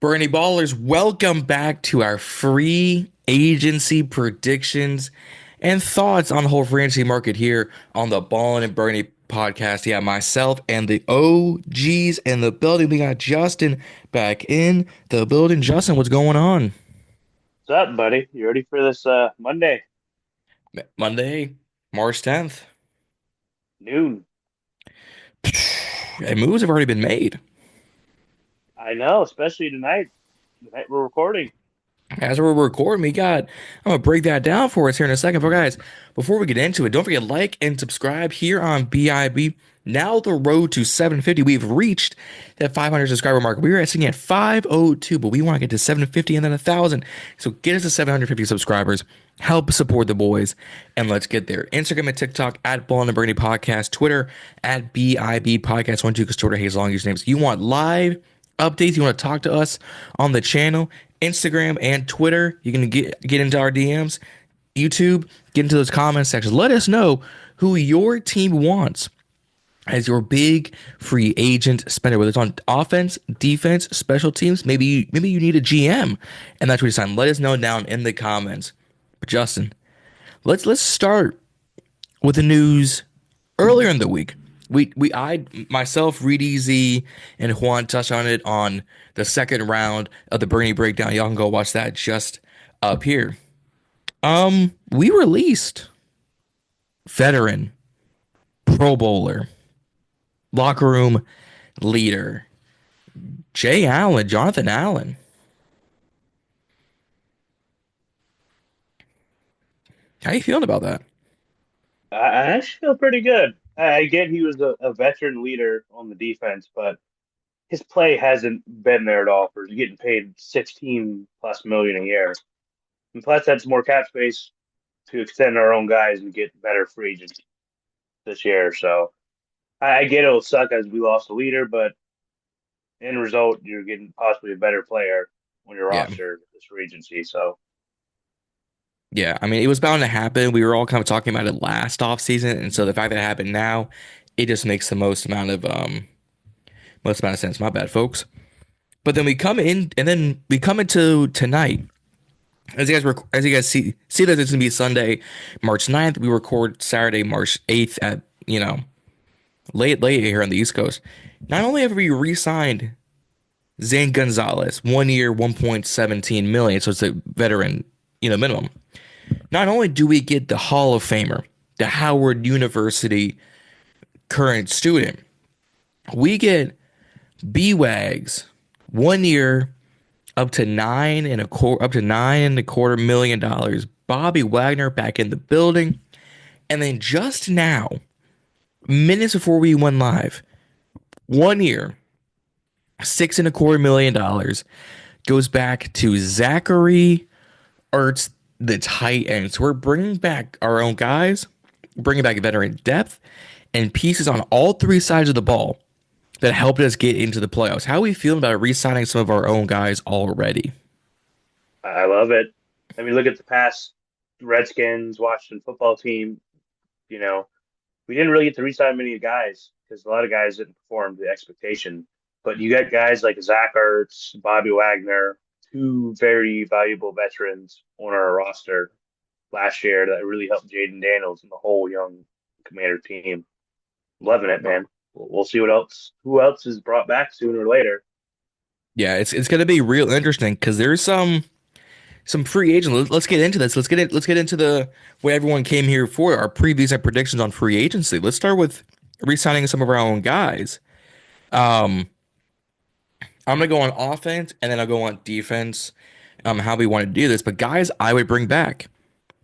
Bernie Ballers, welcome back to our free agency predictions and thoughts on the whole free agency market here on the Ballin In Burgundy podcast. Yeah, myself and the OGs in the building. We got Justin back in the building. Justin, what's going on? What's up, buddy? You ready for this Monday Monday, March 10th. noon? And moves have already been made. I know, especially tonight. The night we're recording. As we're recording, I'm gonna break that down for us here in a second. But guys, before we get into it, don't forget like and subscribe here on BIB. Now the road to 750. We've reached that 500 subscriber mark. We were sitting at 502, but we want to get to 750 and then 1,000. So get us to 750 subscribers. Help support the boys, and let's get there. Instagram and TikTok at Ballin' and Burgundy Podcast. Twitter at BIB Podcast 12 because Twitter hates long usernames. You want live updates? You want to talk to us on the channel? Instagram and Twitter. You can get into our DMs, YouTube, get into those comment sections. Let us know who your team wants as your big free agent spender, whether it's on offense, defense, special teams. Maybe you need a GM, and that's what you sign. Let us know down in the comments. But Justin, let's start with the news earlier in the week. I myself, Reed Easy, and Juan touched on it on the second round of the Bernie breakdown. Y'all can go watch that just up here. We released veteran, Pro Bowler, locker room leader, Jonathan Allen. How you feeling about that? I actually feel pretty good. I get he was a veteran leader on the defense, but his play hasn't been there at all for getting paid 16 plus million a year. And plus, that's more cap space to extend our own guys and get better free agents this year. So I get it'll suck as we lost a leader, but end result, you're getting possibly a better player on your Yeah. roster this free agency. So Yeah, I mean, it was bound to happen. We were all kind of talking about it last off season, and so the fact that it happened now, it just makes the most amount of sense. My bad, folks. But then we come in, and then we come into tonight. As you guys see that it's gonna be Sunday, March 9th. We record Saturday, March 8th at late here on the East Coast. Not only have we re-signed Zane Gonzalez, 1 year, 1.17 million, so it's a veteran, minimum. Not only do we get the Hall of Famer, the Howard University current student, we get B-Wags, 1 year, up to $9.25 million. Bobby Wagner back in the building, and then just now, minutes before we went live, 1 year, $6.25 million goes back to Zachary Ertz, the tight end. So we're bringing back our own guys, bringing back veteran depth and pieces on all three sides of the ball that helped us get into the playoffs. How are we feeling about re-signing some of our own guys already? I love it. I mean, look at the past Redskins, Washington football team. You know, we didn't really get to re-sign many guys because a lot of guys didn't perform to the expectation. But you got guys like Zach Ertz, Bobby Wagner, two very valuable veterans on our roster last year that really helped Jaden Daniels and the whole young Commander team. Loving it, man. We'll see who else is brought back sooner or later. Yeah, it's going to be real interesting because there's some free agent. Let's get into this. Let's get into the what everyone came here for. Our previews and predictions on free agency. Let's start with re-signing some of our own guys. Um, I'm gonna go on offense and then I'll go on defense. How we want to do this, but guys, I would bring back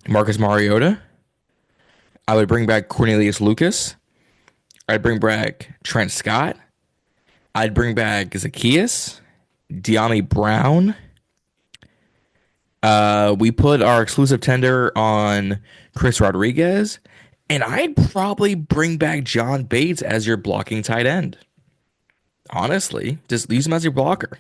Marcus Mariota. I would bring back Cornelius Lucas. I'd bring back Trent Scott. I'd bring back Zacchaeus, Deami Brown. We put our exclusive tender on Chris Rodriguez, and I'd probably bring back John Bates as your blocking tight end. Honestly, just use him as your blocker.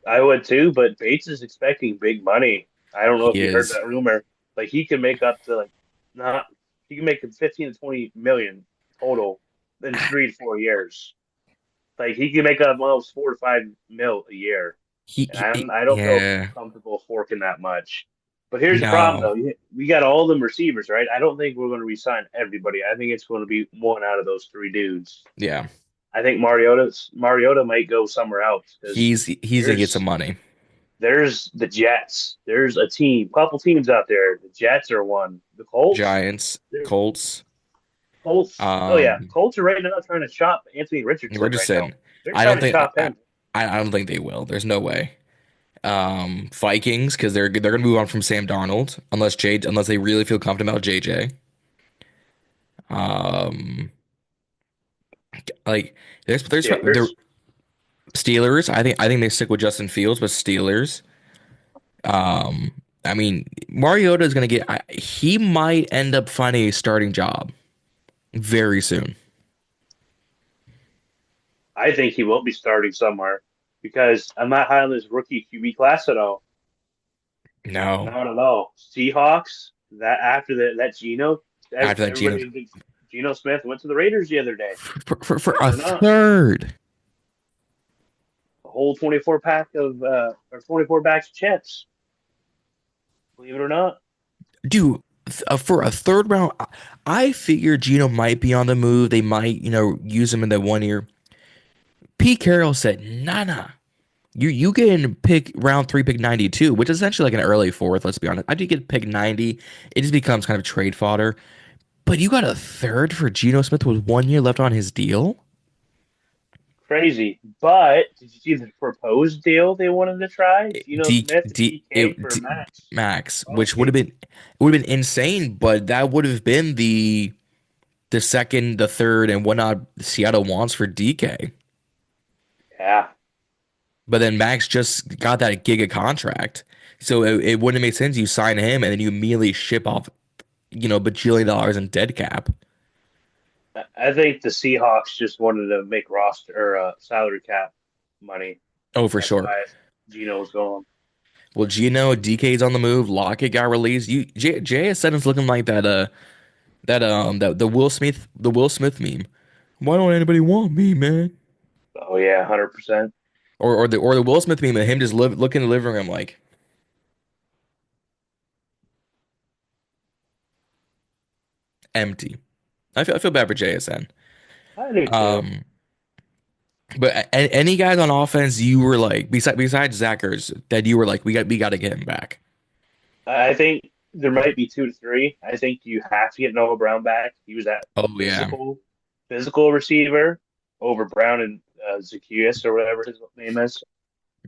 I would too, but Bates is expecting big money. I don't know He if you heard is. that rumor. Like he can make up to like not he can make 15 to 20 million total in 3 to 4 years. Like he can make up almost 4 to 5 mil a year. He, and he I don't feel yeah. comfortable forking that much. But here's the problem, No. though. We got all them receivers, right? I don't think we're going to resign everybody. I think it's going to be one out of those three dudes. Yeah. I think Mariota might go somewhere else because He's gonna get some there's money. there's the Jets. There's a couple teams out there. The Jets are one. The Colts. Giants, They're Colts, Colts. Oh yeah, um, Colts are right now trying to shop Anthony Richardson right now. Richardson. They're I trying don't to think shop him. I don't think they will. There's no way. Vikings because they're gonna move on from Sam Darnold unless they really feel confident about JJ. Um, like there Steelers. Steelers. I think they stick with Justin Fields, but Steelers. Um, I mean Mariota is gonna he might end up finding a starting job very soon. I think he will be starting somewhere because I'm not high on this rookie QB class at all. No, Not at all. Seahawks. That after that Geno, after that Geno everybody thinks Geno Smith went to the Raiders the other day. for Believe a it or not, third. a whole 24 pack of or 24 bags of chips. Believe it or not. Dude, for a third round, I figured Gino might be on the move. They might, use him in that 1 year. Pete Carroll said, "Nah, nah. You get in pick round three, pick 92, which is essentially like an early fourth. Let's be honest. I do get pick 90. It just becomes kind of trade fodder. But you got a third for Geno Smith with 1 year left on his deal. Crazy. But did you see the proposed deal they wanted to try? Geno D Smith and D DK it for D, Max. Max, which Crosby. would have been insane. But that would have been the second, the third, and whatnot Seattle wants for DK. Yeah. But then Max just got that giga contract. So it wouldn't make sense you sign him and then you immediately ship off, bajillion dollars in dead cap. I think the Seahawks just wanted to make roster or salary cap money. Oh, for That's sure. why Geno was going. Well, Gino, DK's on the move. Lockett got released. JSN is looking like that the Will Smith meme. Why don't anybody want me, man? Oh yeah, 100%. Or the Will Smith meme of him just looking in the living room like empty. I feel bad for JSN. I do too. Um, but any guys on offense you were like besides Zachers that you were like we got to get him back. I think there might be 2 to 3. I think you have to get Noah Brown back. He was that Oh yeah. physical receiver over Brown and Zacchaeus or whatever his name is.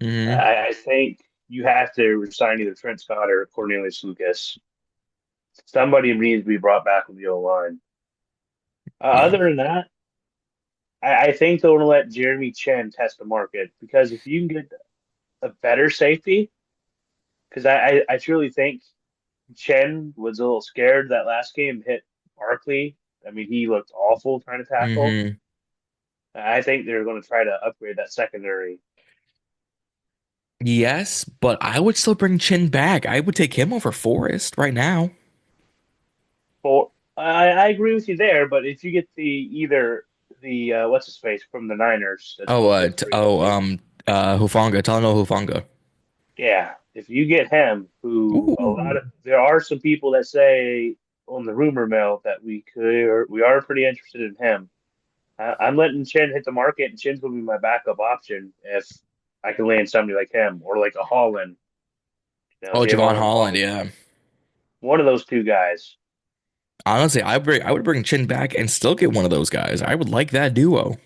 Hmm. I think you have to resign either Trent Scott or Cornelius Lucas. Somebody needs to be brought back with the O line. Yeah. Other than that, I think they're going to let Jeremy Chen test the market because if you can get a better safety, because I truly think Chen was a little scared that last game hit Barkley. I mean, he looked awful trying to tackle. Hmm. I think they're going to try to upgrade that secondary. Yes, but I would still bring Chin back. I would take him over Forrest right now. For I agree with you there, but if you get the what's his face from the Niners, Oh, that's pretty good. Hufanga, Talanoa Hufanga. Yeah, if you get him, who a lot Ooh. of there are some people that say on the rumor mill that we are pretty interested in him. I'm letting Chin hit the market, and Chin's going to be my backup option if I can land somebody like him or like a Holland, Oh, Javon Javon Holland, Holland, yeah. one of those two guys. Honestly, I would bring Chin back and still get one of those guys. I would like that duo.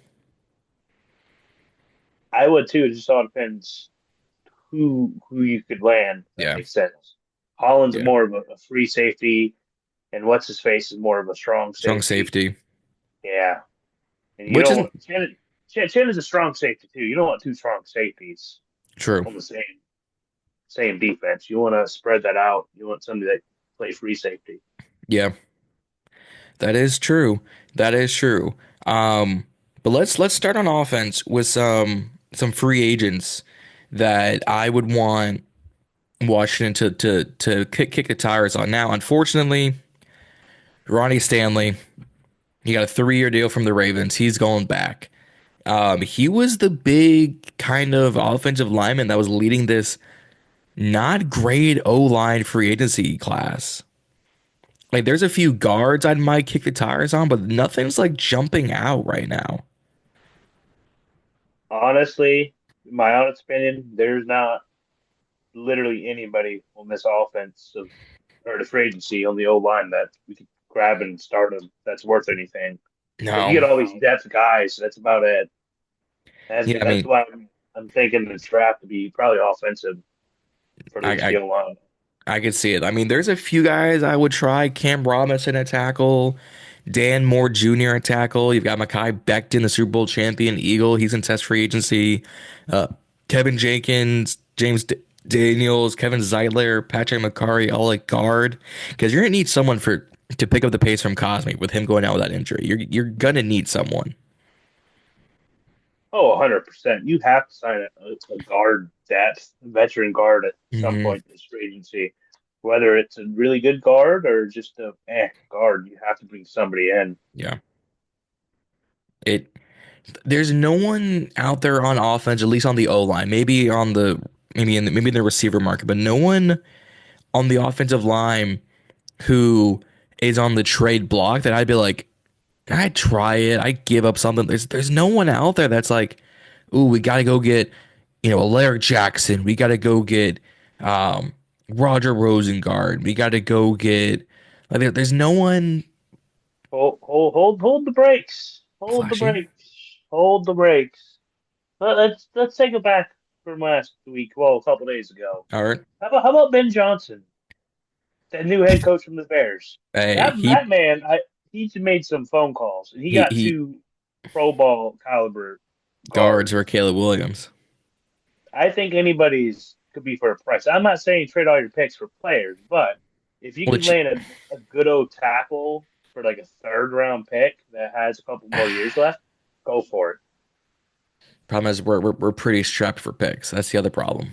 I would too. It just all depends who you could land. If that Yeah, makes sense. Holland's yeah. more of a free safety, and what's his face is more of a strong Strong safety. safety, Yeah, and you which don't isn't want Chin is a strong safety too. You don't want two strong safeties true. on the same defense. You want to spread that out. You want somebody that play free safety. Yeah, that is true. That is true. Um, but let's start on offense with some free agents that I would want Washington to kick the tires on. Now, unfortunately, Ronnie Stanley, he got a 3 year deal from the Ravens. He's going back. He was the big kind of offensive lineman that was leading this not great O-line free agency class. Like there's a few guards I might kick the tires on, but nothing's like jumping out right now. Honestly, my honest opinion, there's not literally anybody on this offense of or the free agency on the O line that we could grab and start them that's worth anything. Like you No. get all these depth guys, that's about it. Yeah, I That's mean, why I'm thinking this draft to be probably offensive for I, the I O line. I could see it. I mean, there's a few guys I would try. Cam Robinson at tackle, Dan Moore Jr. at tackle. You've got Mekhi Becton, the Super Bowl champion Eagle. He's in test free agency. Uh, Kevin Jenkins, Daniels, Kevin Zeitler, Patrick McCarry, all at guard. Because you're gonna need someone for to pick up the pace from Cosme with him going out with that injury. You're gonna need someone. Oh, 100%. You have to sign a guard depth, veteran guard at some Hmm. point this free agency. Whether it's a really good guard or just a guard, you have to bring somebody in. Yeah. It there's no one out there on offense, at least on the O line, maybe in the receiver market, but no one on the offensive line who is on the trade block that I'd be like, I'd try it. I'd give up something. There's no one out there that's like, ooh, we gotta go get, a Larry Jackson. We gotta go get um Roger Rosengard. We gotta go get like there's no one Hold the brakes. Hold the flashy. brakes. Hold the brakes. Let's take it back from last week. Well, a couple days ago. All right. How about Ben Johnson, the new head coach from the Bears? Hey, That man, he made some phone calls and he got he two Pro Bowl caliber guards guards. for Caleb Williams. I think anybody's could be for a price. I'm not saying trade all your picks for players, but if you could Which land a good old tackle for like a third round pick that has a couple more years left, go for it. problem is we're pretty strapped for picks. That's the other problem.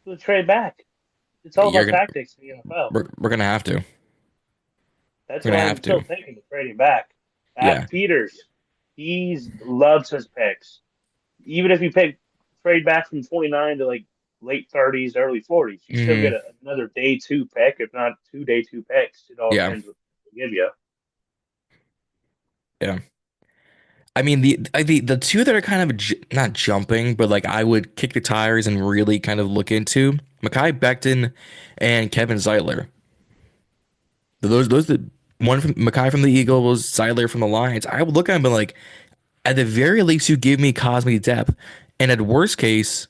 So trade back. It's all You're about gonna tactics in the NFL. we're gonna have to. That's We're gonna why I'm have to. still thinking of trading back. Yeah. At Peters, loves his picks. Even if you pick trade back from 29 to like late 30s, early 40s, you still get Hmm. another day two pick, if not two day two picks. It all Yeah. depends what they give you. Yeah. I mean the two that are kind of not jumping, but like I would kick the tires and really kind of look into Mekhi Becton and Kevin Zeitler. Those the one from Mekhi from the Eagles, Zeitler from the Lions. I would look at them and be like, at the very least, you give me Cosme depth, and at worst case,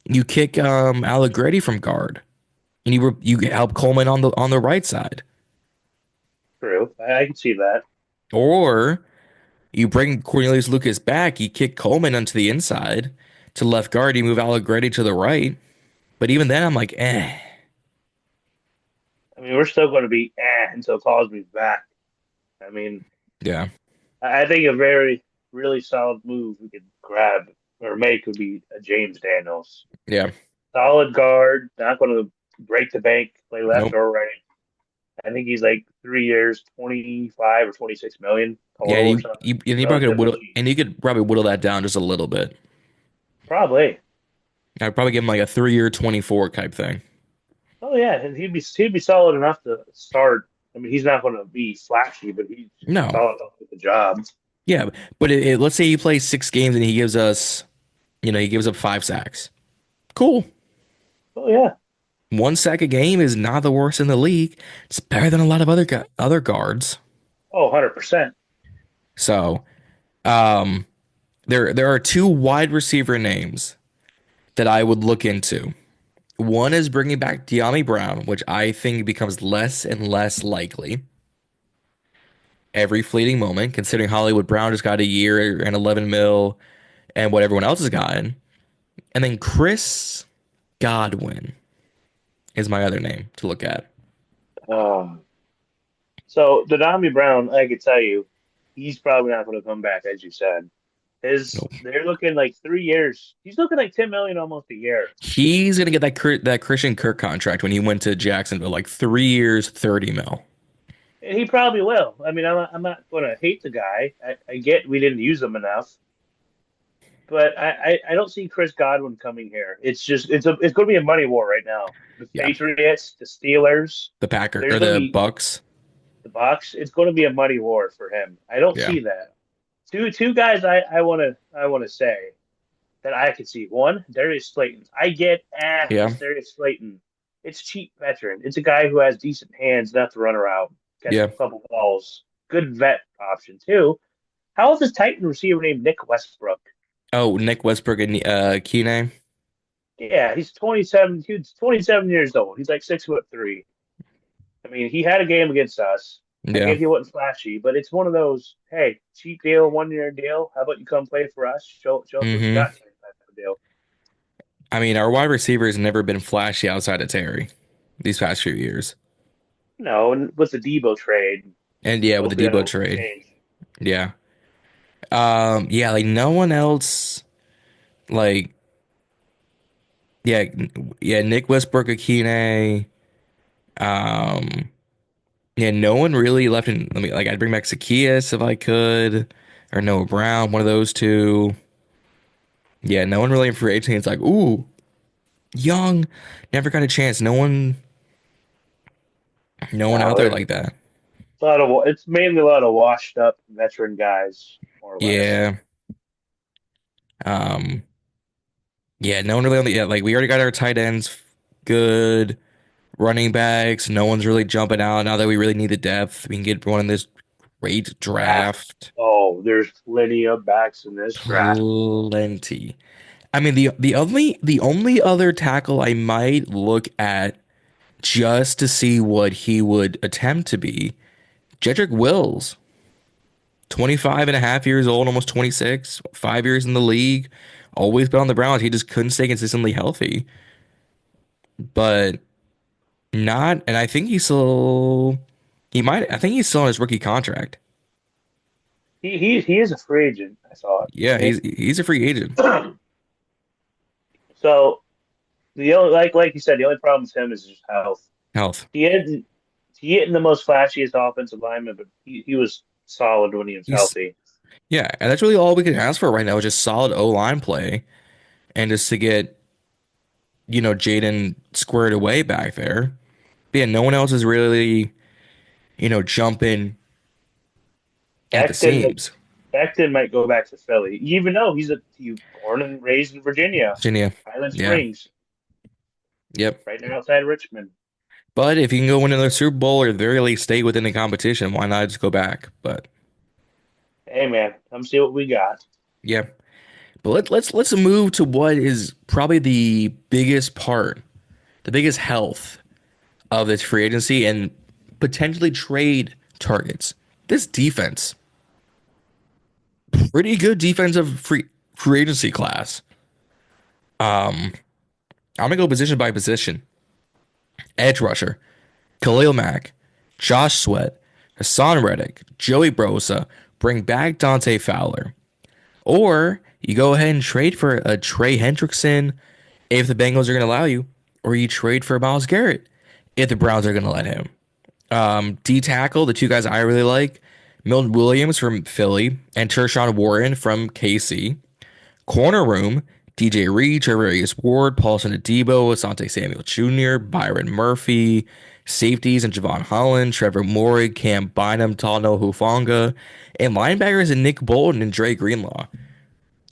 you kick Allegretti from guard, and you help Coleman on the right side, True. I can see that. or you bring Cornelius Lucas back, you kick Coleman onto the inside to left guard, you move Allegretti to the right. But even then, I'm like, eh. I mean, we're still going to be until Cosby's back. I mean, Yeah, I think a very, really solid move we could grab or make would be a James Daniels. yeah, Solid guard, not going to break the bank, play left nope. or right. I think he's like 3 years, 25 or 26 million Yeah, total or something. and you probably could Relatively whittle, cheap. and you could probably whittle that down just a little bit. Probably. I'd probably give him like a 3 year 24 type thing. Oh yeah, and he'd be solid enough to start. I mean, he's not going to be flashy, but he's No, solid enough to get the job. yeah, but let's say he plays 6 games and he gives us, he gives up 5 sacks. Cool. Oh yeah. 1 sack a game is not the worst in the league. It's better than a lot of other guards. Oh, 100%. So, um, there are two wide receiver names that I would look into. One is bringing back De'Ami Brown, which I think becomes less and less likely every fleeting moment, considering Hollywood Brown just got a year and 11 mil and what everyone else has gotten. And then Chris Godwin is my other name to look at. Um, so Donami Brown, I could tell you, he's probably not going to come back, as you said. Nope. They're looking like 3 years. He's looking like 10 million almost a year. He's gonna get that Christian Kirk contract when he went to Jacksonville, like 3 years, 30 mil. And he probably will. I mean, I'm not going to hate the guy. I get we didn't use him enough, but I don't see Chris Godwin coming here. It's going to be a money war right now. The Yeah. Patriots, the Steelers, The Packer there's or going to the be Bucks. the Bucks. It's going to be a money war for him. I don't Yeah. see that. Two guys I want to say that I could see. One, Darius Slayton. I get Yeah. it's Darius Slayton. It's cheap veteran. It's a guy who has decent hands, enough to run around, catch Yeah. a couple balls. Good vet option too. How is this Titan receiver named Nick Westbrook? Oh, Nick Westbrook and Keenan. Yeah, he's 27. He's 27 years old. He's like 6'3". I mean, he had a game against us. I Yeah. get he wasn't flashy, but it's one of those, hey, cheap deal, 1 year deal. How about you come play for us? Show us what you hmm got type of deal. I mean, our wide receiver has never been flashy outside of Terry these past few years. No, and with the Debo trade, And yeah, with the hopefully Debo that'll trade. change. Yeah. Yeah, like no one else like yeah, yeah, Nick Westbrook, Akine, um yeah, no one really left in let me like I'd bring back Zacchaeus if I could, or Noah Brown, one of those two. Yeah, no one really in free agency. It's like, ooh, young, never got a chance. No one out No, there there's like that. a lot of it's mainly a lot of washed up veteran guys, more or less. Yeah. Um, yeah, no one really on the yeah, like we already got our tight ends good, running backs, no one's really jumping out now that we really need the depth. We can get one in this great Draft. draft. Oh, there's plenty of backs in this draft. Plenty. I mean the only other tackle I might look at just to see what he would attempt to be, Jedrick Wills. 25 and a half years old, almost 26, 5 years in the league, always been on the Browns. He just couldn't stay consistently healthy. But not, and I think I think he's still on his rookie contract. He is a free agent, I thought, Yeah, isn't he? he's a free agent. So the only like you said, the only problem with him is just health. Health. He isn't he isn't the most flashiest offensive lineman, but he was solid when he was He's healthy. Yeah, and that's really all we can ask for right now is just solid O-line play and just to get, Jaden squared away back there. But yeah, no one else is really, jumping at the Becton seams. Becton might go back to Philly, even though he born and raised in Virginia, Virginia. Highland Yeah. Springs, Yep. right there outside Richmond. But if you can go win another Super Bowl or at the very least stay within the competition, why not just go back? But Hey man, come see what we got. yeah. But let's move to what is probably the biggest part, the biggest health of this free agency and potentially trade targets. This defense, pretty good defensive free agency class. I'm gonna go position by position. Edge rusher, Khalil Mack, Josh Sweat, Hassan Reddick, Joey Bosa, bring back Dante Fowler. Or you go ahead and trade for a Trey Hendrickson if the Bengals are going to allow you, or you trade for Myles Garrett if the Browns are going to let him. D tackle, the two guys I really like, Milton Williams from Philly and Tershawn Warren from KC. Corner room, DJ Reed, Trevor Ward, Paulson Adebo, Asante Samuel Jr., Byron Murphy. Safeties and Javon Holland, Trevor Morrig, Cam Bynum, Talno Hufanga. And linebackers and Nick Bolton and Dre Greenlaw.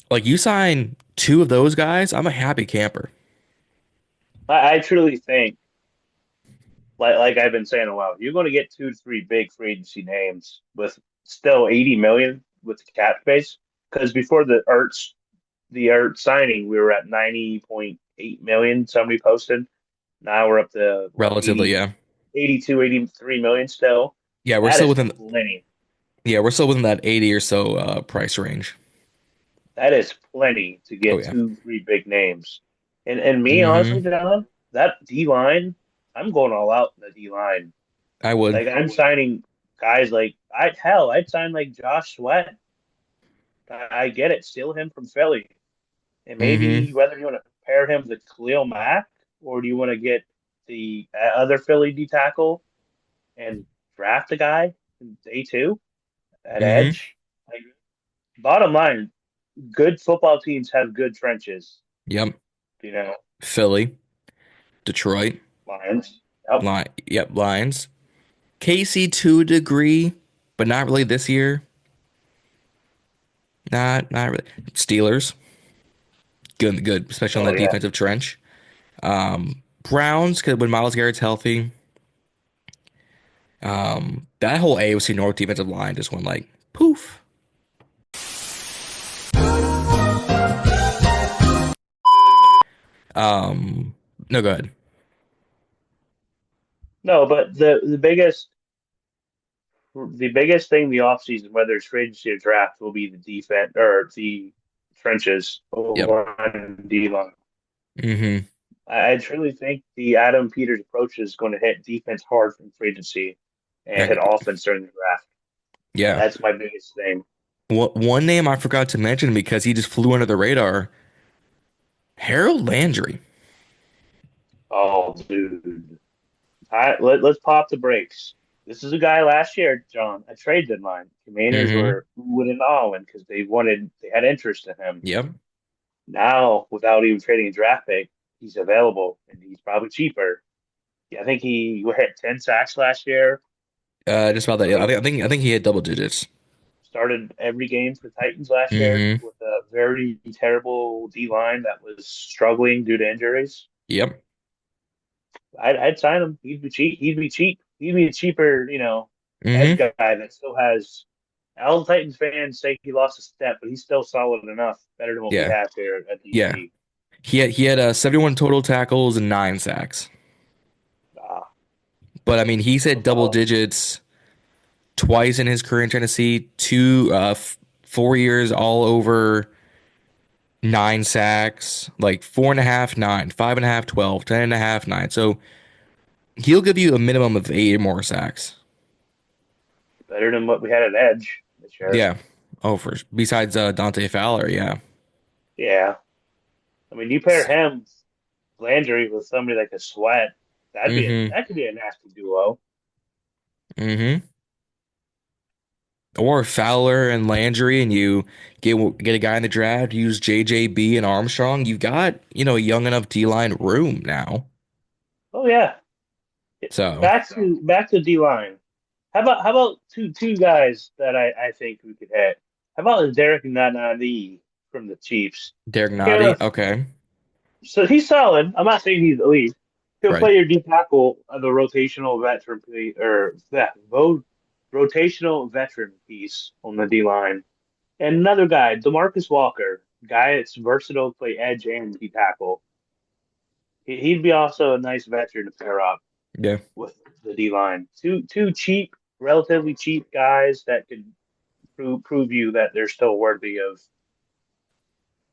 Like you sign two of those guys, I'm a happy camper. I truly think, like I've been saying a while, you're going to get 2 to 3 big free agency names with still 80 million with the cap space. Because before the Ertz signing, we were at 90.8 million. Somebody posted. Now we're up to what Relatively, yeah. 82, 83 million still. Yeah, we're That still is within plenty. we're still within that 80 or so price range. That is plenty to Oh get yeah. 2, 3 big names. And me, honestly, hmm John, that D line, I'm going all out in the D line. I would. Like I'm signing guys like I'd sign like Josh Sweat. I get it, steal him from Philly, and hmm maybe whether you want to pair him with Khalil Mack or do you want to get the other Philly D tackle and draft a guy in day two at hmm edge. Like bottom line. good football teams have good trenches. Yep. You know, Philly, Detroit, Lions. Yep. Yep, Lions. KC to a degree, but not really this year. Not really. Steelers, good, especially on Oh that yeah. defensive trench. Browns, 'cause when Myles Garrett's healthy, that whole AOC North defensive line just went like poof. Um, no good. No, but the biggest thing in the offseason, whether it's free agency or draft, will be the defense or the trenches, Yep. O-line and D-line. Mm-hmm. I truly think the Adam Peters approach is going to hit defense hard from free agency and hit offense during the draft. Yeah. That's my biggest thing. One name I forgot to mention because he just flew under the radar. Harold Landry. Oh, dude. Let's pop the brakes. This is a guy last year, John, a trade deadline. Commanders Mm-hmm. were oohing and ahhing because they had interest in him. Yep. Now, without even trading a draft pick, he's available and he's probably cheaper. Yeah, I think he hit 10 sacks last year. Just about that. Yeah, I think he had double digits. Started every game for the Titans last year Mm-hmm. with a very terrible D line that was struggling due to injuries. Yep. I'd sign him. He'd be cheap. He'd be cheap. He'd be a cheaper, edge Mm-hmm. guy that still has. All the Titans fans say he lost a step, but he's still solid enough, better than what we Yeah. have here at Yeah. DC. He had 71 total tackles and 9 sacks. Ah, But I mean, he's still hit double solid. digits twice in his career in Tennessee. 4 years all over 9 sacks, like 4.5, 9, 5.5, 12, 10.5, 9. So he'll give you a minimum of 8 more sacks. Better than what we had at edge this year. Yeah. Oh, for besides Dante Fowler, yeah. Yeah, I mean, you pair him Landry with somebody like a Sweat, Mm-hmm. that could be a nasty duo. Mm-hmm. Or Fowler and Landry, and you get a guy in the draft, use JJB and Armstrong. You've got, a young enough D line room now. Oh yeah, So back to D line. How about two guys that I think we could hit? How about Derek Nunn from the Chiefs? Derek Okay, Nottie, okay. so he's solid. I'm not saying he's elite. He'll Right. play your D tackle of the rotational veteran or that rotational veteran piece on the D line. And another guy, Demarcus Walker, guy that's versatile to play edge and D tackle. He'd be also a nice veteran to pair up Yeah. with the D line. Two cheap, relatively cheap guys that could prove you that they're still worthy of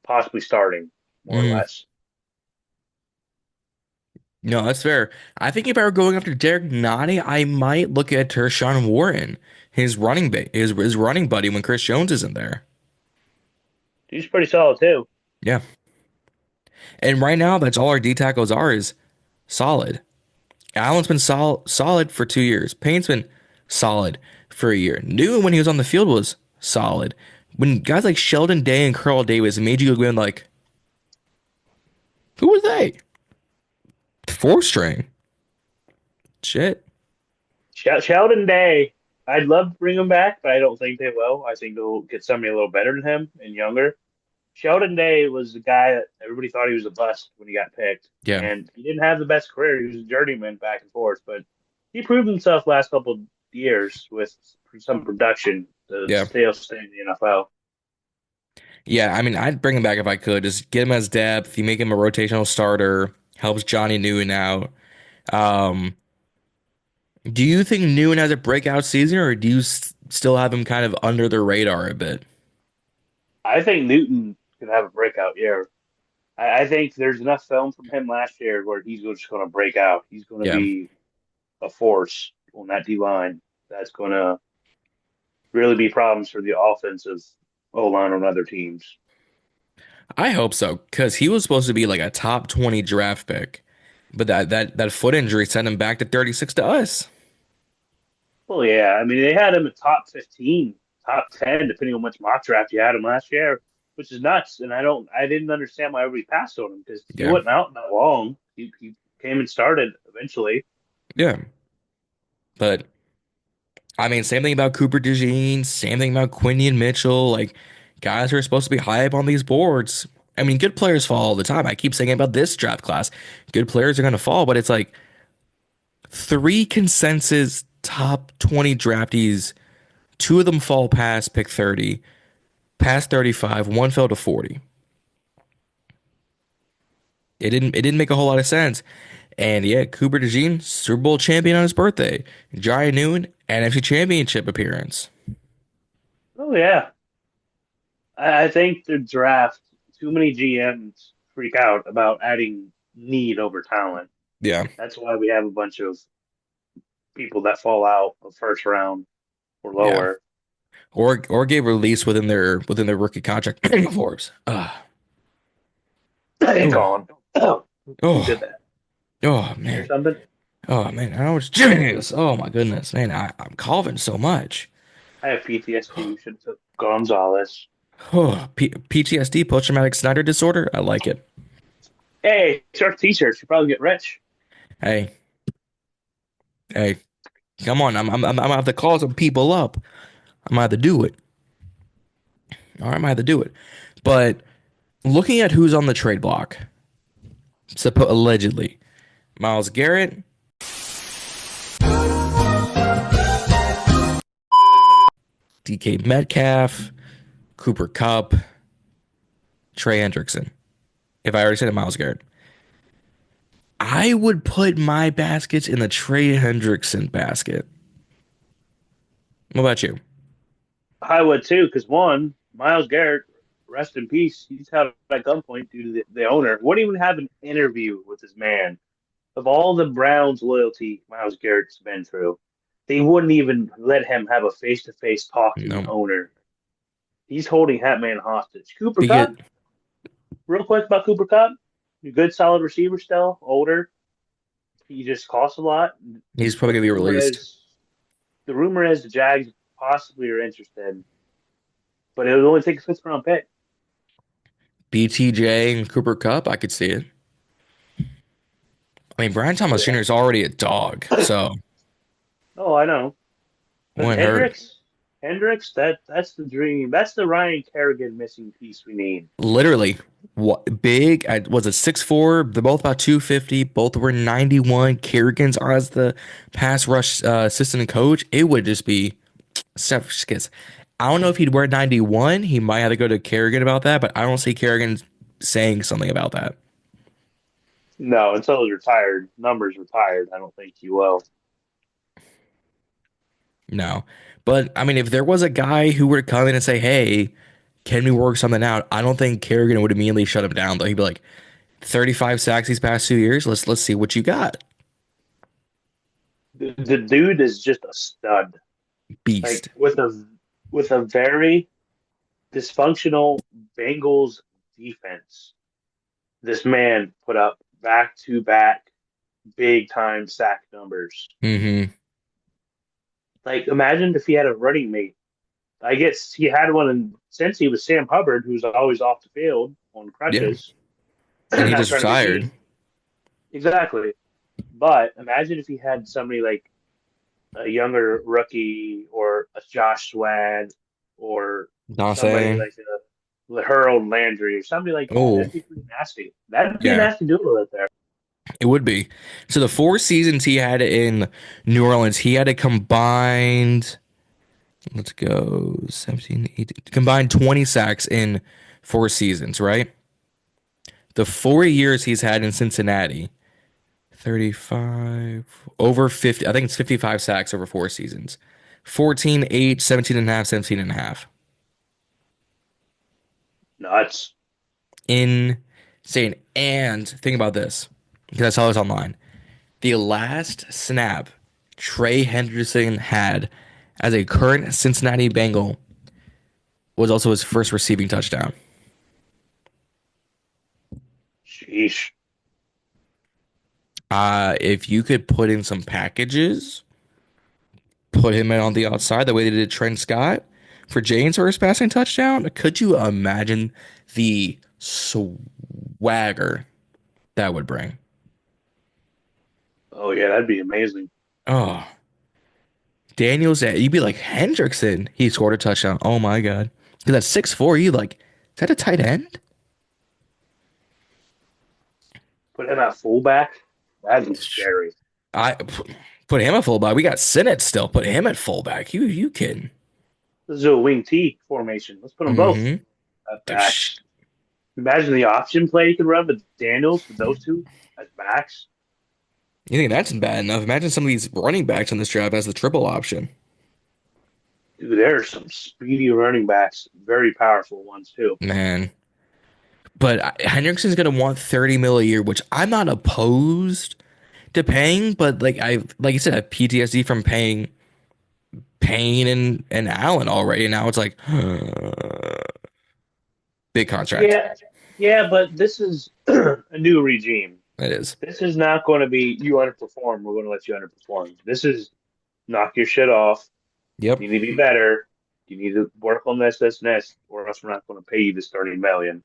possibly starting, more or Hmm. less. No, that's fair. I think if I were going after Derek Nottie, I might look at Tershawn Warren, his running buddy when Chris Jones isn't there. He's pretty solid too. Yeah. And right now, that's all our D tackles are is solid. Allen's been solid for 2 years. Payne's been solid for a year. Newton, when he was on the field, was solid. When guys like Sheldon Day and Carl Davis made you go in like, who were they? Four string. Shit. Sheldon Day, I'd love to bring him back, but I don't think they will. I think they'll get somebody a little better than him and younger. Sheldon Day was the guy that everybody thought he was a bust when he got picked, Yeah. and he didn't have the best career. He was a journeyman back and forth, but he proved himself last couple of years with some production to Yeah. still stay in the NFL. Yeah. I mean, I'd bring him back if I could. Just get him as depth. You make him a rotational starter. Helps Johnny Newton out. Um, do you think Newton has a breakout season, or do you still have him kind of under the radar a bit? I think Newton could have a breakout year. I think there's enough film from him last year where he's just going to break out. He's going to Yeah. be a force on that D line that's going to really be problems for the offensive O line on other teams. I hope so, because he was supposed to be like a top 20 draft pick. But that foot injury sent him back to 36 to us. Well, yeah, I mean they had him at top 15, top 10, depending on which mock draft you had him last year. which is nuts. And I didn't understand why everybody passed on him because he Yeah. wasn't out that long. He came and started eventually. Yeah. But I mean, same thing about Cooper DeJean, same thing about Quinion Mitchell. Like, guys are supposed to be high up on these boards. I mean, good players fall all the time. I keep saying about this draft class, good players are going to fall, but it's like three consensus top 20 draftees, two of them fall past pick 30, past 35, one fell to 40. It didn't make a whole lot of sense. And yeah, Cooper DeJean, Super Bowl champion on his birthday. Jai Noon, NFC Championship appearance. Oh yeah, I think the draft. Too many GMs freak out about adding need over talent. Yeah. That's why we have a bunch of people that fall out of first round or Yeah. lower. Or gave release within their rookie contract. Forbes. Hey, Oh, Colin. Oh, who did oh, that? oh Hear man. something? Oh man. I was Jimmy's. Oh my goodness, man. I'm coughing so much. I have PTSD. You should have took Gonzalez. Oh, PTSD, post-traumatic Snyder disorder. I like it. Hey, start t-shirts. You probably get rich. Hey, hey, come on. I'm gonna have to call some people up. I'm gonna have to do it. All right, I'm gonna have to do it. But looking at who's on the trade block, allegedly, Myles Garrett, DK Metcalf, Cooper Kupp, Trey Hendrickson. If I already said it, Myles Garrett. I would put my baskets in the Trey Hendrickson basket. What about you? I would too, because one, Miles Garrett, rest in peace. He's held at gunpoint due to the owner. Wouldn't even have an interview with this man. Of all the Browns' loyalty Miles Garrett's been through, they wouldn't even let him have a face-to-face talk to the No. owner. He's holding that man hostage. Cooper He get Kupp, real quick about Cooper Kupp, a good solid receiver still, older. He just costs a lot. he's probably But gonna be released. the rumor is the Jags possibly are interested, but it would only take a fifth round pick. BTJ and Cooper Kupp, I could see it. I mean, Brian Oh Thomas Jr. is yeah. already a dog, so Oh, I know. But wouldn't hurt. Hendricks, that's the dream. That's the Ryan Kerrigan missing piece we need. Literally, what big? Was it 6'4"? They're both about 250. Both were 91. Kerrigan's as the pass rush assistant coach. It would just be Steph Skis. I don't know if he'd wear 91. He might have to go to Kerrigan about that, but I don't see Kerrigan saying something about that. No, until he's retired, numbers retired. I don't think he will. No. But I mean, if there was a guy who were to come in and say, "Hey, can we work something out?" I don't think Kerrigan would immediately shut him down. Though he'd be like, "35 sacks these past 2 years. Let's see what you got, The dude is just a stud. Like beast." with a very dysfunctional Bengals defense. This man put up back to back big time sack numbers. Mm-hmm. Like imagine if he had a running mate. I guess he had one since he was Sam Hubbard, who's always off the field on Yeah, crutches, and he not just trying to be retired. mean. Exactly. But imagine if he had somebody like a younger rookie or a Josh Swag or somebody Dante. like a Harold Landry or somebody like that. Oh, That'd be pretty nasty. That'd be a yeah, nasty duel right there. it would be. So the 4 seasons he had in New Orleans, he had a combined. Let's go 17, 18, combined 20 sacks in 4 seasons, right? The 4 years he's had in Cincinnati, 35, over 50. I think it's 55 sacks over 4 seasons. 14, 8, 17 and a half, 17 and a half. Nuts. Insane. And think about this, because I saw this online. The last snap Trey Hendrickson had as a current Cincinnati Bengal was also his first receiving touchdown. Sheesh. If you could put in some packages, put him in on the outside the way they did Trent Scott, For Jane's first passing touchdown, could you imagine the swagger that would bring? Oh yeah, that'd be amazing. Oh, Daniels, you'd be like Hendrickson. He scored a touchdown. Oh my God. Because at 6'4", you like, is that a tight end? Put him at fullback. That'd be scary. I put him at fullback. We got Sinnott still. Put him at fullback. You kidding? This is a wing T formation. Let's put them both Mm-hmm. at backs. Imagine the option play you could run with Daniels with those two as backs. You think that's bad enough? Imagine some of these running backs on this draft as the triple option. Dude, there are some speedy running backs, very powerful ones too. Man. But Hendrickson's gonna want 30 mil a year, which I'm not opposed to paying, but like you said, I have PTSD from paying Payne and Allen already. Now it's like big contract. Yeah, yeah, but this is a new regime. It is. This is not going to be you underperform. We're going to let you underperform. This is knock your shit off. Yep. You need to be better. You need to work on this, and this, or else we're not going to pay you this 30 million.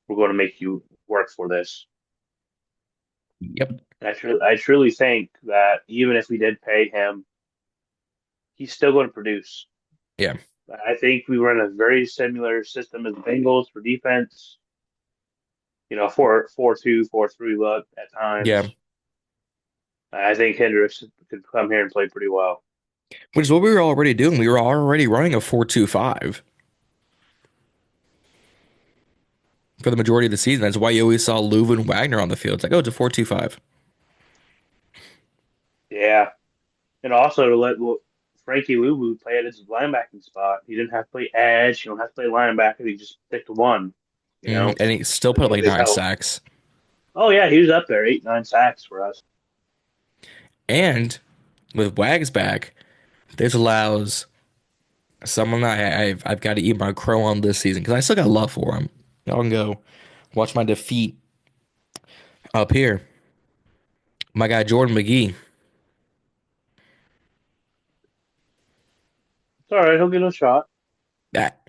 We're going to make you work for this. Yep. And I truly think that even if we did pay him, he's still going to produce. Yeah. I think we run a very similar system as the Bengals for defense. You know, 4-2, 4-3 look at Yeah. times. I think Hendricks could come here and play pretty well. Which is what we were already doing. We were already running a 4-2-5 for the majority of the season. That's why you always saw Louv and Wagner on the field. It's like, oh, it's a 4-2-5. Yeah, and also to let Frankie Luvu play at his linebacking spot. He didn't have to play edge. You don't have to play linebacker. He just picked one. You know, And he still put up with like his nine help. sacks. Oh yeah, he was up there, 8, 9 sacks for us. And with Wags back, this allows someone I've got to eat my crow on this season because I still got love for him. Y'all can go watch my defeat up here. My guy Jordan McGee. It's all right. He'll get a shot. That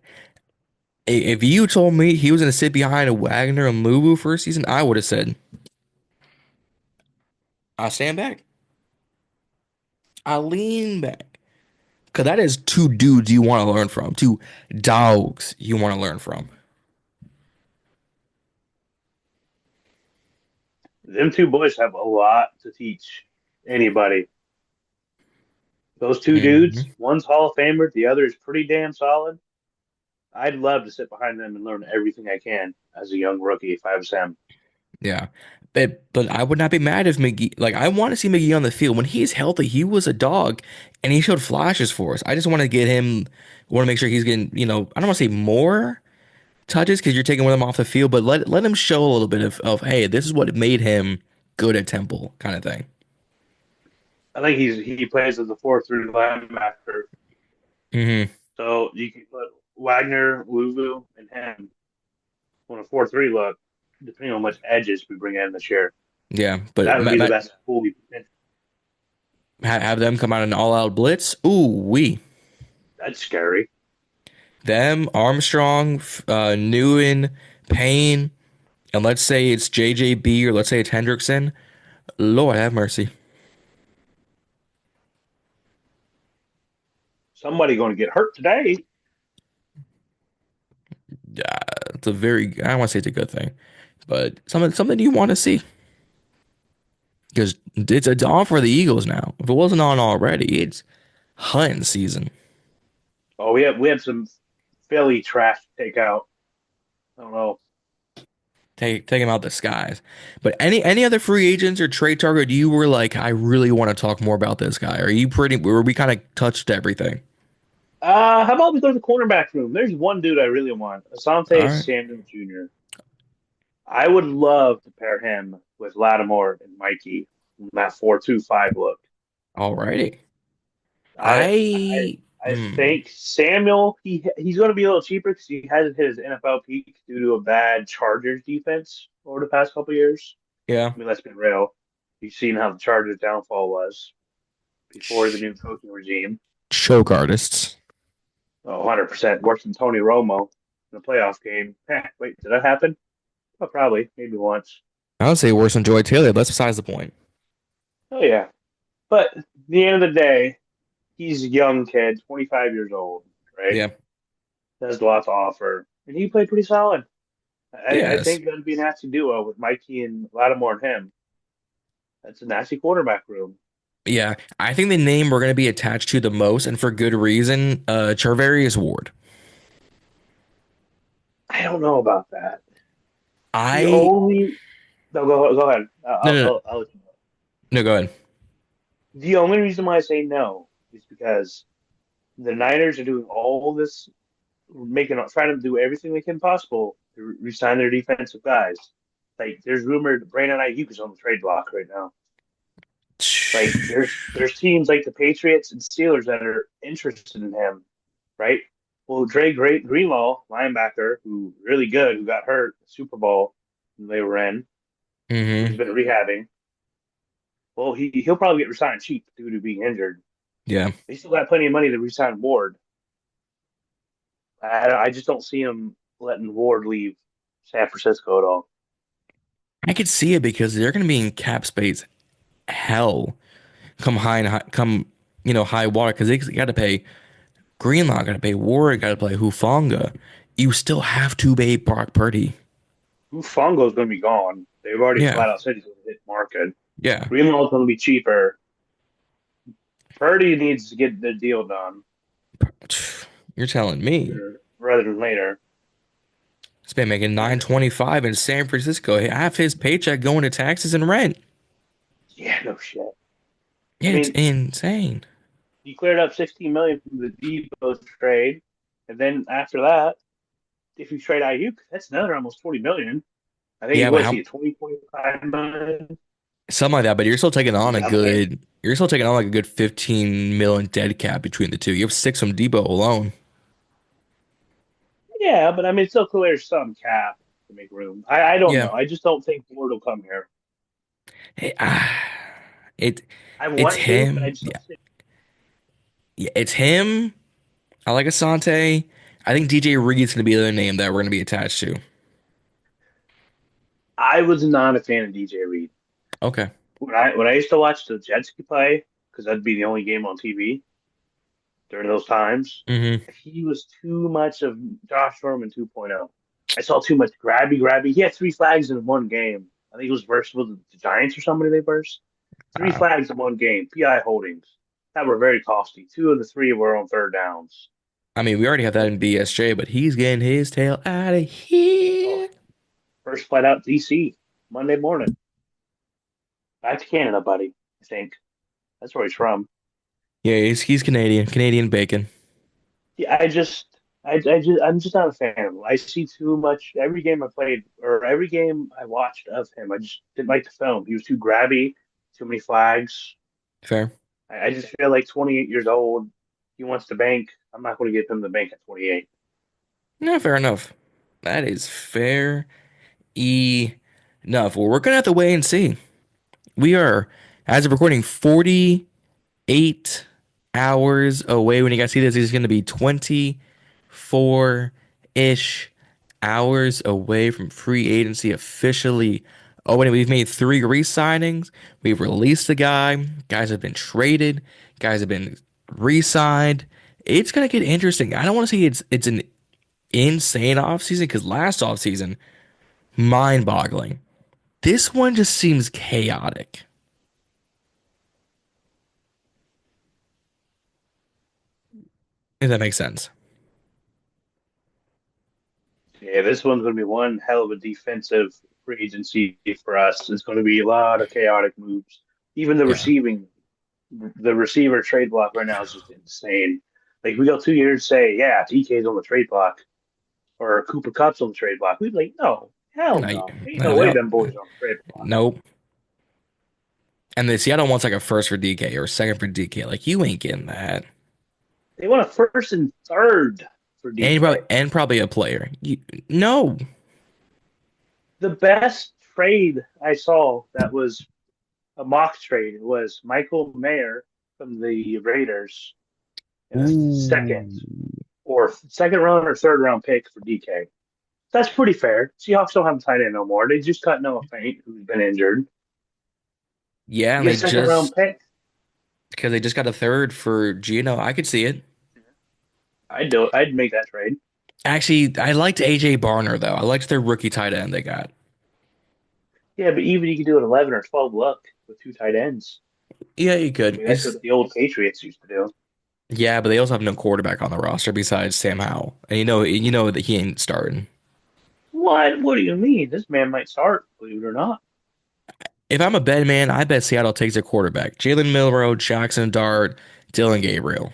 if you told me he was going to sit behind a Wagner and Lubu for a season, I would have said, I stand back. I lean back. Because that is two dudes you want to learn from, two dogs you want to learn from. Them two boys have a lot to teach anybody. Those two dudes, Hmm. one's Hall of Famer, the other is pretty damn solid. I'd love to sit behind them and learn everything I can as a young rookie if I was him. Yeah. But I would not be mad if McGee, like, I want to see McGee on the field. When he's healthy, he was a dog and he showed flashes for us. I just want to get him, want to make sure he's getting, I don't want to say more touches because you're taking one of them off the field, but let him show a little bit of hey, this is what made him good at Temple kind of thing. I think he plays as a 4-3 linebacker. Hmm. So you can put Wagner, Luvu, and him on a 4-3 look, depending on which edges we bring in this year. Yeah, but That would be the best pool we could. have them come out in an all-out blitz. Ooh, That's scary. them Armstrong, Newen, Payne, and let's say it's JJB or let's say it's Hendrickson. Lord have mercy. Somebody going to get hurt today. Yeah, it's a very I don't want to say it's a good thing, but something you want to see because it's on for the Eagles now. If it wasn't on already, it's hunting season. Oh, we had some Philly trash to take out. I don't know. Take him out the skies. But any other free agents or trade target you were like, I really want to talk more about this guy? Are you pretty? Where we kind of touched everything. How about we go to the cornerback room? There's one dude I really want, All Asante right, Samuel Jr. I would love to pair him with Lattimore and Mikey in that 4-2-5 look. all righty. I I I I think Samuel he's going to be a little cheaper because he hasn't hit his NFL peak due to a bad Chargers defense over the past couple of years. yeah, I mean, let's be real. You've seen how the Chargers' downfall was before the new coaching regime. choke artists. Oh, 100% worse than Tony Romo in a playoff game. Wait, did that happen? Oh, probably, maybe once. I would say worse than Joy Taylor, but that's besides the point. Oh yeah, but at the end of the day, he's a young kid, 25 years old, right? Yeah. Has a lot to offer, and he played pretty solid. I Yes. think that'd be a nasty duo with Mikey and Lattimore and him. That's a nasty quarterback room. Yeah. I think the name we're going to be attached to the most, and for good reason, Charvarius Ward. I don't know about that. The I only no, go ahead. no no no, I'll let you know. no go ahead. The only reason why I say no is because the Niners are doing all this, trying to do everything they can possible to resign their defensive guys. Like there's rumored Brandon Ayuk is on the trade block right now. Like there's teams like the Patriots and Steelers that are interested in him, right? Well, Greenlaw, linebacker, who really good, who got hurt Super Bowl when they were in, who's Mm-hmm. been rehabbing. Well, he'll probably get resigned cheap due to being injured. Yeah. They still got plenty of money to resign Ward. I just don't see him letting Ward leave San Francisco at all. I could see it because they're going to be in cap space hell come high and high, come high water because they got to pay Greenlaw, got to pay Ward, got to play Hufanga. You still have to pay Brock Purdy. Fungo's going to be gone. They've already Yeah. flat out said he's going to hit market. Yeah. Greenlaw's going to be cheaper. Purdy needs to get the deal done You're telling me. sooner rather than later. He's been making 925 in San Francisco. Half his paycheck going to taxes and rent. Yeah, no shit. I Yeah, it's mean, insane. he cleared up 16 million from the Debo trade, and then after that, if you trade Ayuk, that's another almost 40 million. I think he Yeah, but was how he 20, 25 million. something like that, but you're still taking on a Yeah, okay. good you're still taking on like a good 15 million dead cap between the two. You have six from Debo alone. Yeah, but I mean, it still clears some cap to make room. I don't Yeah. know. I just don't think Ford will come here. Hey, it I it's want to, but I him. just Yeah. don't see. Yeah, it's him. I like Asante. I think DJ Reed's gonna be the other name that we're gonna be attached to. I was not a fan of DJ Reed Okay. when I used to watch the Jets play because that'd be the only game on TV during those times. Mm-hmm. He was too much of Josh Norman 2.0. I saw too much grabby. He had three flags in one game. I think it was versus the Giants or somebody they versed. Three Uh, flags in one game, PI holdings that were very costly. Two of the three were on third downs. I mean, we already have that in BSJ, but he's getting his tail out of Oh, here. first flight out DC Monday morning. Back to Canada, buddy. I think that's where he's from. Yeah, he's Canadian. Canadian bacon. Yeah, I'm just not a fan of him. I see too much. Every game I played or every game I watched of him, I just didn't like the film. He was too grabby, too many flags. Fair. I just feel like 28 years old. He wants to bank. I'm not going to give him the bank at 28. No, fair enough. That is fair enough. Well, we're gonna have to wait and see. We are, as of recording, 48 hours away. When you guys see this, it's gonna be 24-ish hours away from free agency officially. Oh, and we've made three re-signings. We've released the guy. Guys have been traded. Guys have been re-signed. It's gonna get interesting. I don't want to say it's an insane offseason because last offseason, mind-boggling. This one just seems chaotic. If that makes sense. Yeah, this one's going to be one hell of a defensive free agency for us. It's going to be a lot of chaotic moves. Even Yeah. the receiver trade block right now is just insane. Like we go 2 years, say, yeah, TK's on the trade block or Cooper Cup's on the trade block. We'd be like, no, hell No, no, ain't no, no they way don't. them boys on the trade block. Nope. And the Seattle wants like a first for DK or a second for DK. Like you ain't getting that. They want a first and third for And DK. probably a player. No. The best trade I saw that was a mock trade was Michael Mayer from the Raiders in a second Ooh. fourth, second round or third round pick for DK. That's pretty fair. Seahawks don't have a tight end no more. They just cut Noah Fant, who's been injured. Yeah, You and get they a second round just pick. because they just got a third for Gino. I could see it. I'd do it. I'd make that trade. Actually, I liked AJ Barner though. I liked their rookie tight end they got. Yeah, but even you could do an 11 or 12 look with two tight ends. Yeah, you I could. mean, that's what the old Patriots used to do. Yeah, but they also have no quarterback on the roster besides Sam Howell, and you know that he ain't starting. What? What do you mean? This man might start, believe it or not. If I'm a bet man, I bet Seattle takes their quarterback: Jalen Milroe, Jackson Dart, Dylan Gabriel.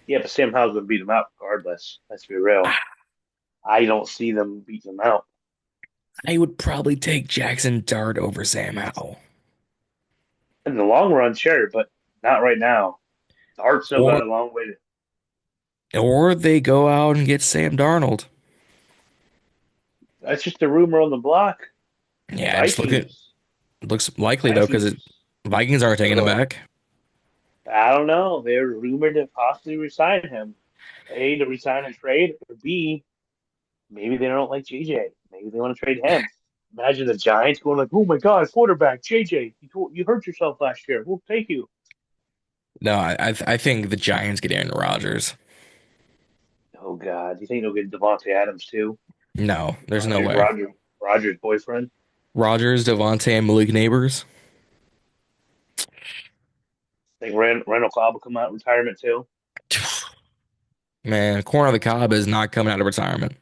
Yeah, but Sam Howell's gonna beat them out regardless. Let's be real. I don't see them beating them out. I would probably take Jackson Dart over Sam Howell. In the long run, sure, but not right now. The Art's still got Or a long way to. or they go out and get Sam Darnold. That's just a rumor on the block. Yeah, it's looking Vikings. looks likely though because Vikings. Vikings aren't taking him Ugh. back. I don't know. They're rumored to possibly resign him. A, to resign and trade, or B, maybe they don't like JJ. Maybe they want to trade him. Imagine the Giants going like, "Oh my God, quarterback JJ, you hurt yourself last year. We'll take you." No, I think the Giants get Aaron Rodgers. Oh God, do you think they'll get Devontae Adams too? No, there's no Roger, way. Roger, Roger's boyfriend. Rodgers, Devontae, and Malik Neighbors. Think Randall Cobb will come out in retirement too. Man, corner of the cob is not coming out of retirement.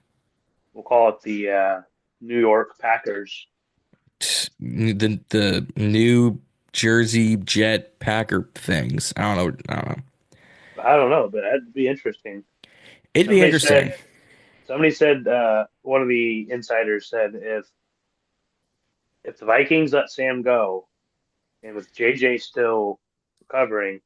We'll call it the New York Packers. The New Jersey Jet Packer things. I don't know. I don't know. I don't know, but that'd be interesting. It'd be Somebody interesting. said somebody said one of the insiders said if the Vikings let Sam go and with JJ still recovering,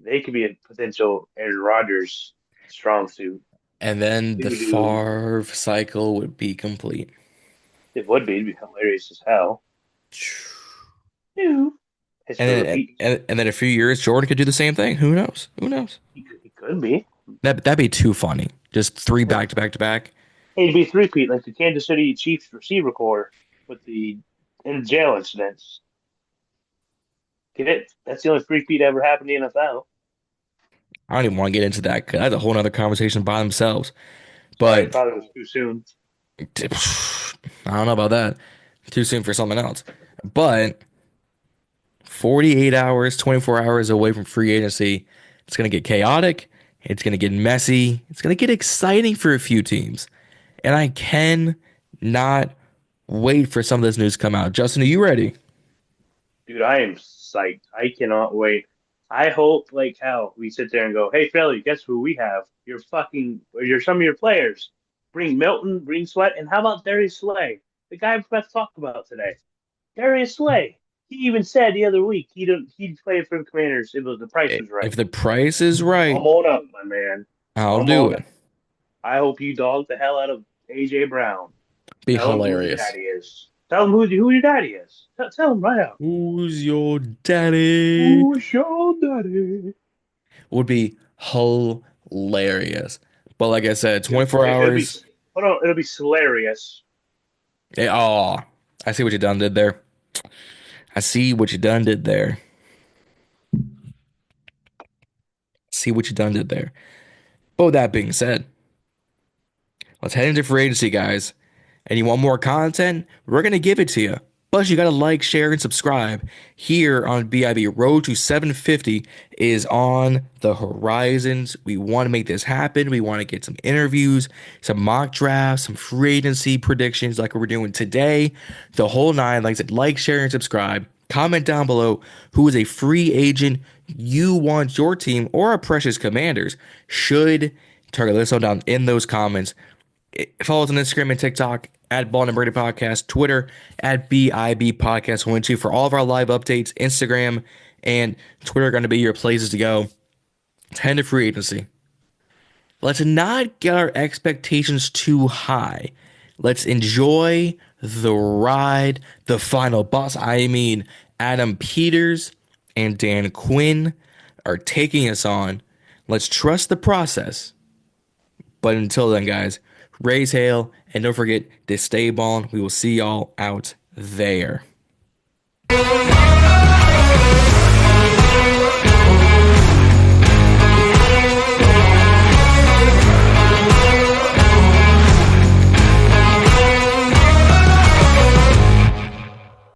they could be a potential Aaron Rodgers strong suit. And then the Doo-doo. Favre cycle would be complete. It would be. It'd be hilarious as hell. Doo. And History then repeats. and then a few years, Jordan could do the same thing. Who knows? Who knows? He could be. That'd be too funny. Just three back to back to back. It'd be three-peat like the Kansas City Chiefs receiver core with the in jail incidents. Get it? That's the only three-peat ever happened in the NFL. I don't even want to get into that 'cause that's a whole other conversation by themselves. Sorry, it But probably was too soon. I don't know about that. Too soon for something else. But 48 hours, 24 hours away from free agency, it's going to get chaotic. It's going to get messy. It's going to get exciting for a few teams. And I can not wait for some of this news to come out. Justin, are you ready? Dude, I am psyched. I cannot wait. I hope, like hell, we sit there and go, "Hey, Philly, guess who we have? You're some of your players. Bring Milton, bring Sweat, and how about Darius Slay, the guy I'm about to talk about today? Darius Slay. He even said the other week he'd play for the Commanders if the price was right. If the price is right, Come on up, my man. I'll Come do on up. it. I hope you dog the hell out of AJ Brown. Be Tell him who your hilarious. daddy is. Tell him who your daddy is. Tell him right out. Who's your daddy? Who's your daddy? Would be hilarious. But like I said, It'll, 24 it'll be hours. hold on. It'll be hilarious. Oh, I see what you done did there. I see what you done did there. See what you done did there. But with that being said, let's head into free agency, guys. And you want more content? We're going to give it to you. But you got to like, share, and subscribe here on BIB. Road to 750 is on the horizons. We want to make this happen. We want to get some interviews, some mock drafts, some free agency predictions like we're doing today. The whole nine. Like I said, like, share, and subscribe. Comment down below who is a free agent you want your team or our precious commanders should target. Let us know down in those comments. Follow us on Instagram and TikTok at Ballin In Burgundy Podcast, Twitter at BIB Podcast 12 for all of our live updates. Instagram and Twitter are going to be your places to go. 10 to free agency. Let's not get our expectations too high. Let's enjoy the ride, the final boss. I mean, Adam Peters and Dan Quinn are taking us on. Let's trust the process. But until then, guys, raise hail and don't forget to stay ballin'. We will see y'all out there.